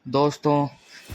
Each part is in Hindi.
दोस्तों,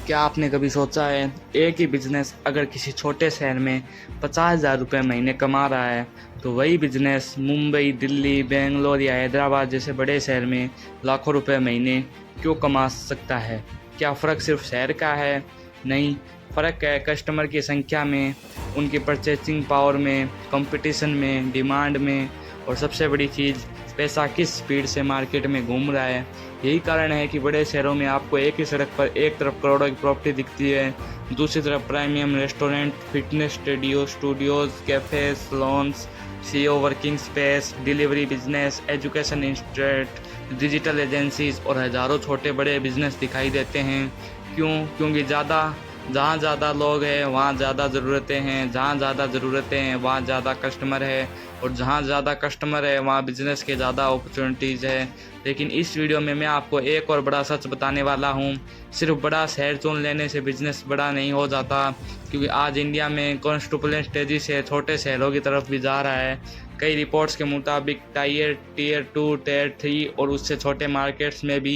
क्या आपने कभी सोचा है एक ही बिजनेस अगर किसी छोटे शहर में 50,000 रुपये महीने कमा रहा है तो वही बिजनेस मुंबई, दिल्ली, बेंगलोर या हैदराबाद जैसे बड़े शहर में लाखों रुपए महीने क्यों कमा सकता है? क्या फ़र्क सिर्फ शहर का है? नहीं, फ़र्क है कस्टमर की संख्या में, उनकी परचेसिंग पावर में, कंपटीशन में, डिमांड में और सबसे बड़ी चीज़, पैसा किस स्पीड से मार्केट में घूम रहा है। यही कारण है कि बड़े शहरों में आपको एक ही सड़क पर एक तरफ करोड़ों की प्रॉपर्टी दिखती है, दूसरी तरफ premium restaurant, fitness studios, cafe, saloons, CEO working space, delivery business, education institute, digital agencies और हज़ारों छोटे बड़े बिजनेस दिखाई देते हैं। क्योंकि जहाँ ज़्यादा लोग हैं वहाँ ज़्यादा ज़रूरतें हैं, जहाँ ज़्यादा ज़रूरतें हैं वहाँ ज़्यादा कस्टमर है और जहाँ ज़्यादा कस्टमर है वहाँ बिज़नेस के ज़्यादा अपॉर्चुनिटीज़ है। लेकिन इस वीडियो में मैं आपको एक और बड़ा सच बताने वाला हूँ। सिर्फ बड़ा शहर चुन लेने से बिजनेस बड़ा नहीं हो जाता, क्योंकि आज इंडिया में कॉन्स्टेबल तेजी से छोटे शहरों की तरफ भी जा रहा है। कई रिपोर्ट्स के मुताबिक टीयर 2, टीयर 3 और उससे छोटे मार्केट्स में भी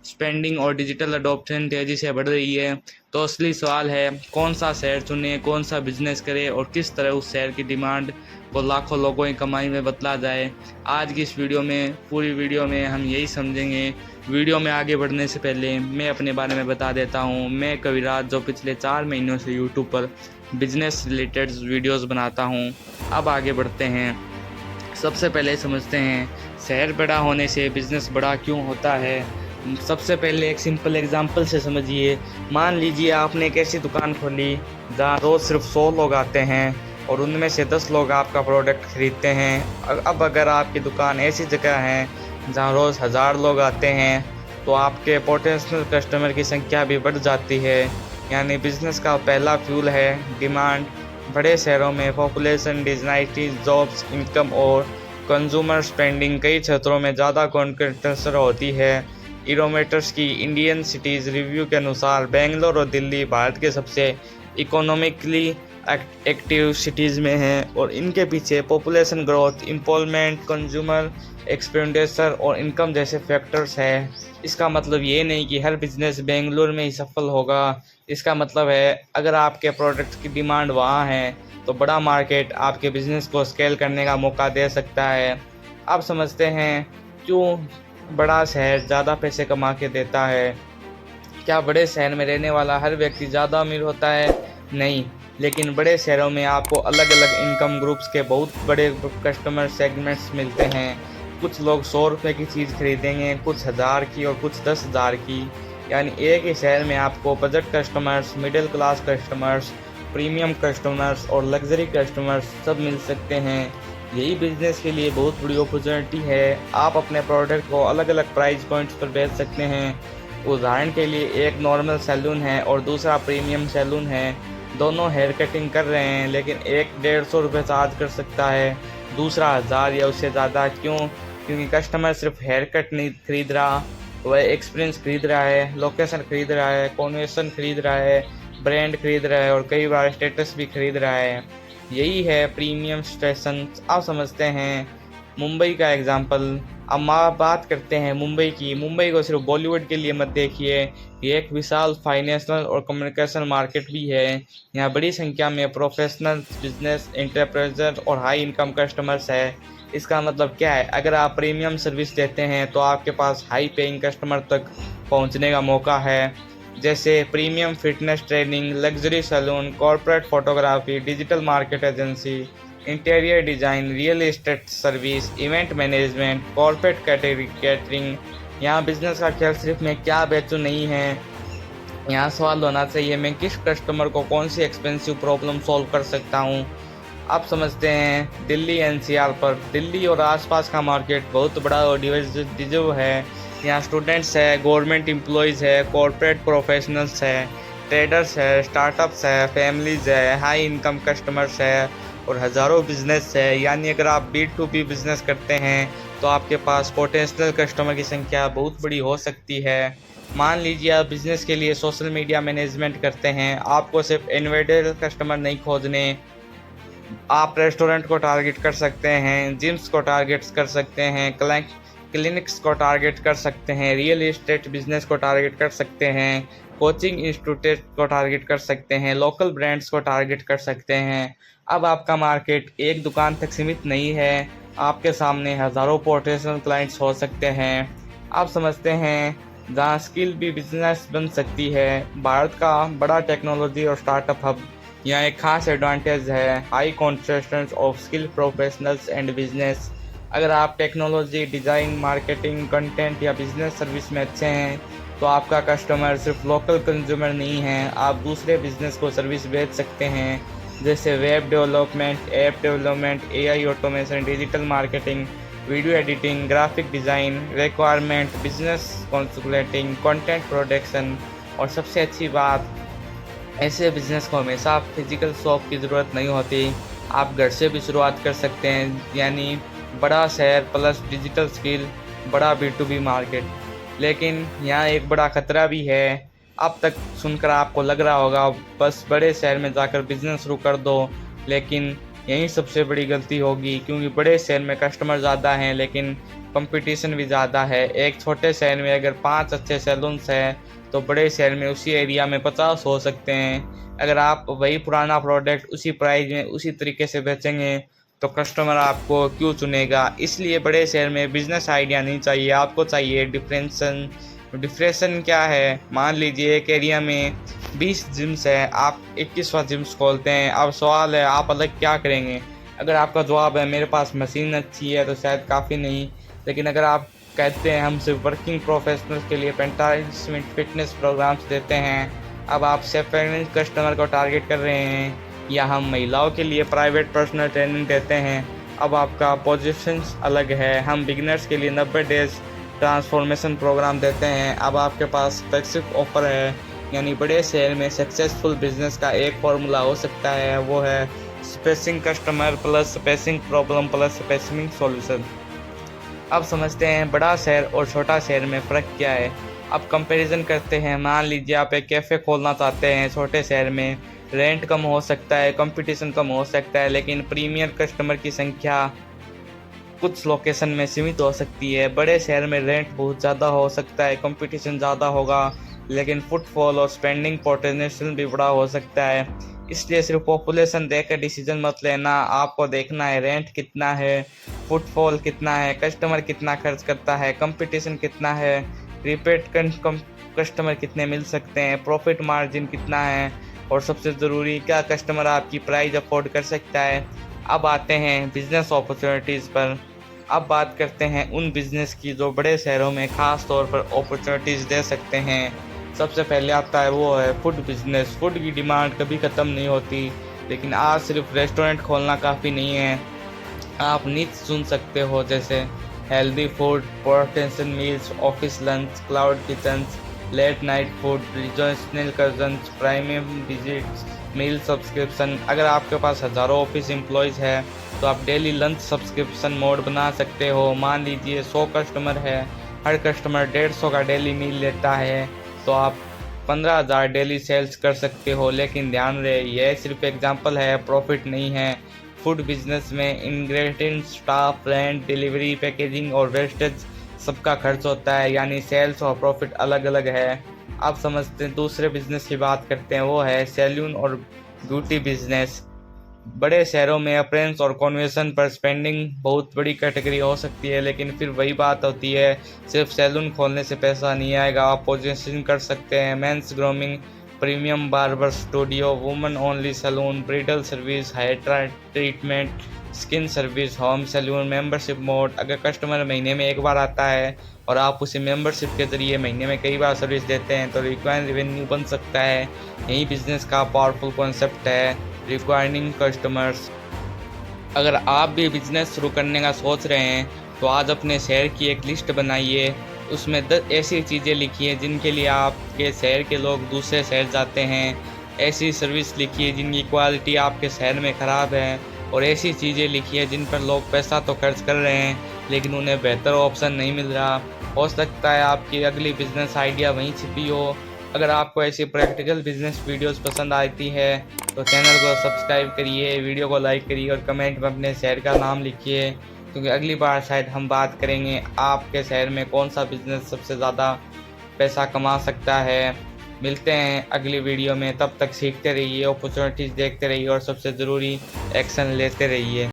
स्पेंडिंग और डिजिटल अडॉप्शन तेज़ी से बढ़ रही है। तो असली सवाल है, कौन सा शहर चुने, कौन सा बिजनेस करे और किस तरह उस शहर की डिमांड को लाखों लोगों की कमाई में बदला जाए। आज की इस वीडियो में, पूरी वीडियो में हम यही समझेंगे। वीडियो में आगे बढ़ने से पहले मैं अपने बारे में बता देता हूँ। मैं कविराज, जो पिछले 4 महीनों से यूट्यूब पर बिजनेस रिलेटेड वीडियोस बनाता हूँ। अब आगे बढ़ते हैं। सबसे पहले समझते हैं शहर बड़ा होने से बिजनेस बड़ा क्यों होता है। सबसे पहले एक सिंपल एग्जांपल से समझिए। मान लीजिए आपने एक ऐसी दुकान खोली जहाँ रोज़ सिर्फ 100 लोग आते हैं और उनमें से 10 लोग आपका प्रोडक्ट खरीदते हैं। अब अगर आपकी दुकान ऐसी जगह है जहाँ रोज़ 1000 लोग आते हैं तो आपके पोटेंशियल कस्टमर की संख्या भी बढ़ जाती है। यानी बिजनेस का पहला फ्यूल है डिमांड। बड़े शहरों में पॉपुलेशन डिजनाइटी, जॉब्स, इनकम और कंज्यूमर स्पेंडिंग कई क्षेत्रों में ज़्यादा कॉन्सेंट्रेशन होती है। यूरोमीटर्स की इंडियन सिटीज़ रिव्यू के अनुसार बेंगलोर और दिल्ली भारत के सबसे इकोनॉमिकली एक्टिव सिटीज़ में हैं और इनके पीछे population growth, employment, consumer expenditure और इनकम जैसे फैक्टर्स हैं। इसका मतलब ये नहीं कि हर बिजनेस बेंगलोर में ही सफल होगा। इसका मतलब है अगर आपके प्रोडक्ट की डिमांड वहाँ है तो बड़ा मार्केट आपके बिजनेस को स्केल करने का मौका दे सकता है। अब समझते हैं क्यों बड़ा शहर ज़्यादा पैसे कमा के देता है। क्या बड़े शहर में रहने वाला हर व्यक्ति ज़्यादा अमीर होता है? नहीं, लेकिन बड़े शहरों में आपको अलग अलग इनकम ग्रुप्स के बहुत बड़े कस्टमर सेगमेंट्स मिलते हैं। कुछ लोग 100 रुपये की चीज़ खरीदेंगे, कुछ 1000 की और कुछ 10,000 की। यानी एक ही शहर में आपको budget customers, middle class customers, premium customers और लग्जरी कस्टमर्स सब मिल सकते हैं। यही बिजनेस के लिए बहुत बड़ी अपॉर्चुनिटी है। आप अपने प्रोडक्ट को अलग अलग प्राइस पॉइंट्स पर बेच सकते हैं। उदाहरण के लिए एक नॉर्मल सैलून है और दूसरा प्रीमियम सैलून है। दोनों हेयर कटिंग कर रहे हैं, लेकिन एक 150 रुपये चार्ज कर सकता है, दूसरा 1000 या उससे ज़्यादा। क्यों? क्योंकि कस्टमर सिर्फ हेयर कट नहीं खरीद रहा, वह एक्सपीरियंस खरीद रहा है, लोकेशन खरीद रहा है, कॉन्वेंशन खरीद रहा है, ब्रांड खरीद रहा है और कई बार स्टेटस भी खरीद रहा है। यही है प्रीमियम स्टेशन। आप समझते हैं मुंबई का एग्जाम्पल। अब बात करते हैं मुंबई की। मुंबई को सिर्फ बॉलीवुड के लिए मत देखिए, ये एक विशाल फाइनेंशियल और कम्युनिकेशन मार्केट भी है। यहाँ बड़ी संख्या में प्रोफेशनल, बिजनेस एंटरप्रेन्योर और हाई इनकम कस्टमर्स है। इसका मतलब क्या है? अगर आप प्रीमियम सर्विस देते हैं तो आपके पास हाई पेइंग कस्टमर तक पहुँचने का मौका है, जैसे premium fitness training, luxury salon, corporate photography, digital market agency, interior design, real estate service, event management, corporate catering. यहाँ बिजनेस का खेल सिर्फ मैं क्या बेचूँ नहीं है, यहाँ सवाल होना चाहिए मैं किस कस्टमर को कौन सी एक्सपेंसिव प्रॉब्लम सॉल्व कर सकता हूँ। आप समझते हैं दिल्ली एनसीआर पर। दिल्ली और आसपास का मार्केट बहुत बड़ा और डिविजिव है। यहाँ स्टूडेंट्स है, गवर्नमेंट एम्प्लॉयज़ है, कॉर्पोरेट प्रोफेशनल्स है, ट्रेडर्स है, स्टार्टअप्स है, फैमिलीज़ है, हाई इनकम कस्टमर्स है और हज़ारों बिजनेस है। यानी अगर आप B2B बिजनेस करते हैं तो आपके पास पोटेंशियल कस्टमर की संख्या बहुत बड़ी हो सकती है। मान लीजिए आप बिजनेस के लिए सोशल मीडिया मैनेजमेंट करते हैं। आपको सिर्फ इंडिविजुअल कस्टमर नहीं खोजने, आप रेस्टोरेंट को टारगेट कर सकते हैं, जिम्स को टारगेट कर सकते हैं, क्लिनिक्स को टारगेट कर सकते हैं, रियल एस्टेट बिजनेस को टारगेट कर सकते हैं, कोचिंग इंस्टीट्यूट को टारगेट कर सकते हैं, लोकल ब्रांड्स को टारगेट कर सकते हैं। अब आपका मार्केट एक दुकान तक सीमित नहीं है, आपके सामने हज़ारों पोटेंशियल क्लाइंट्स हो सकते हैं। आप समझते हैं जहाँ स्किल भी बिजनेस बन सकती है। भारत का बड़ा टेक्नोलॉजी और स्टार्टअप हब, यहाँ एक खास एडवांटेज है, high concentration of skill professionals and business. अगर आप टेक्नोलॉजी, डिज़ाइन, मार्केटिंग, कंटेंट या बिजनेस सर्विस में अच्छे हैं तो आपका कस्टमर सिर्फ लोकल कंज्यूमर नहीं है, आप दूसरे बिजनेस को सर्विस बेच सकते हैं, जैसे web development, app development, AI automation, digital marketing, video editing, graphic design, requirement, business consulting, content production. और सबसे अच्छी बात, ऐसे बिजनेस को हमेशा फिजिकल शॉप की ज़रूरत नहीं होती, आप घर से भी शुरुआत कर सकते हैं। यानी बड़ा शहर प्लस डिजिटल स्किल, बड़ा B2B मार्केट। लेकिन यहाँ एक बड़ा खतरा भी है। अब तक सुनकर आपको लग रहा होगा बस बड़े शहर में जाकर बिजनेस शुरू कर दो, लेकिन यही सबसे बड़ी गलती होगी, क्योंकि बड़े शहर में कस्टमर ज़्यादा हैं लेकिन कंपटीशन भी ज़्यादा है। एक छोटे शहर में अगर 5 अच्छे सैलून्स हैं तो बड़े शहर में उसी एरिया में 50 हो सकते हैं। अगर आप वही पुराना प्रोडक्ट उसी प्राइस में उसी तरीके से बेचेंगे तो कस्टमर आपको क्यों चुनेगा। इसलिए बड़े शहर में बिजनेस आइडिया नहीं चाहिए, आपको चाहिए डिफ्रेंशन क्या है, मान लीजिए एक एरिया में 20 जिम्स है, आप 21वां जिम्स खोलते हैं। अब सवाल है आप अलग क्या करेंगे। अगर आपका जवाब है मेरे पास मशीन अच्छी है तो शायद काफ़ी नहीं, लेकिन अगर आप कहते हैं हम सिर्फ वर्किंग प्रोफेशनल्स के लिए 45 मिनट फिटनेस प्रोग्राम्स देते हैं, अब आप सेफेरेंस कस्टमर को टारगेट कर रहे हैं, या हम महिलाओं के लिए प्राइवेट पर्सनल ट्रेनिंग देते हैं, अब आपका पोजीशन अलग है। हम बिगिनर्स के लिए 90 डेज ट्रांसफॉर्मेशन प्रोग्राम देते हैं, अब आपके पास स्पेसिफिक ऑफर है। यानी बड़े शहर में सक्सेसफुल बिजनेस का एक फॉर्मूला हो सकता है, वो है spacing customer plus spacing problem plus spacing solution. अब समझते हैं बड़ा शहर और छोटा शहर में फ़र्क क्या है। अब कंपैरिजन करते हैं। मान लीजिए आप एक कैफ़े खोलना चाहते हैं छोटे शहर में, रेंट कम हो सकता है, कंपटीशन कम हो सकता है, लेकिन प्रीमियर कस्टमर की संख्या कुछ लोकेशन में सीमित हो सकती है। बड़े शहर में रेंट बहुत ज़्यादा हो सकता है, कंपटीशन ज़्यादा होगा, लेकिन फुटफॉल और स्पेंडिंग पोटेंशियल भी बड़ा हो सकता है। इसलिए सिर्फ पॉपुलेशन देखकर डिसीजन मत लेना, आपको देखना है रेंट कितना है, फुटफॉल कितना है, कस्टमर कितना खर्च करता है, कंपटीशन कितना है, रिपीट कस्टमर कितने मिल सकते हैं, प्रॉफिट मार्जिन कितना है, और सबसे ज़रूरी क्या कस्टमर आपकी प्राइस अफोर्ड कर सकता है। अब आते हैं बिजनेस अपॉर्चुनिटीज़ पर। अब बात करते हैं उन बिज़नेस की जो बड़े शहरों में ख़ास तौर पर अपॉर्चुनिटीज़ दे सकते हैं। सबसे पहले आता है वो है फूड बिज़नेस। फूड की डिमांड कभी ख़त्म नहीं होती, लेकिन आज सिर्फ रेस्टोरेंट खोलना काफ़ी नहीं है। आप नीच चुन सकते हो, जैसे healthy food, portion meals, office lunch, cloud kitchens, late night food, regional cuisines, premium visits, meal subscription. अगर आपके पास हज़ारों ऑफिस एम्प्लॉयज़ है तो आप डेली लंच सब्सक्रिप्शन मोड बना सकते हो। मान लीजिए 100 कस्टमर है, हर कस्टमर 150 का डेली मील लेता है, तो आप 15,000 डेली सेल्स कर सकते हो। लेकिन ध्यान रहे यह सिर्फ एग्जांपल है, प्रॉफिट नहीं है। फूड बिजनेस में ingredients, staff, rent, delivery, packaging और वेस्टेज सबका खर्च होता है, यानी सेल्स और प्रॉफिट अलग अलग है। आप समझते हैं दूसरे बिजनेस की बात करते हैं, वो है सैलून और ब्यूटी बिजनेस। बड़े शहरों में अपरेंस और कन्वेंशन पर स्पेंडिंग बहुत बड़ी कैटेगरी हो सकती है, लेकिन फिर वही बात होती है, सिर्फ सैलून खोलने से पैसा नहीं आएगा। आप पोजीशन कर सकते हैं men's grooming, premium barber studio, women only salon, bridal service, hair treatment, skin service, home salon, membership mode. अगर कस्टमर महीने में एक बार आता है और आप उसे मेंबरशिप के ज़रिए महीने में कई बार सर्विस देते हैं तो रिक्वायर्ड रेवेन्यू बन सकता है। यही बिजनेस का पावरफुल कॉन्सेप्ट है, रिक्वायरिंग कस्टमर्स। अगर आप भी बिजनेस शुरू करने का सोच रहे हैं तो आज अपने शहर की एक लिस्ट बनाइए, उसमें 10 ऐसी चीज़ें लिखिए जिनके लिए आपके शहर के लोग दूसरे शहर जाते हैं, ऐसी सर्विस लिखिए जिनकी क्वालिटी आपके शहर में ख़राब है, और ऐसी चीज़ें लिखिए जिन पर लोग पैसा तो खर्च कर रहे हैं लेकिन उन्हें बेहतर ऑप्शन नहीं मिल रहा। हो सकता है आपकी अगली बिजनेस आइडिया वहीं छिपी हो। अगर आपको ऐसी प्रैक्टिकल बिजनेस वीडियोस पसंद आती है तो चैनल को सब्सक्राइब करिए, वीडियो को लाइक करिए और कमेंट में अपने शहर का नाम लिखिए। क्योंकि अगली बार शायद हम बात करेंगे आपके शहर में कौन सा बिजनेस सबसे ज़्यादा पैसा कमा सकता है। मिलते हैं अगली वीडियो में, तब तक सीखते रहिए, अपॉर्चुनिटीज़ देखते रहिए और सबसे ज़रूरी एक्शन लेते रहिए।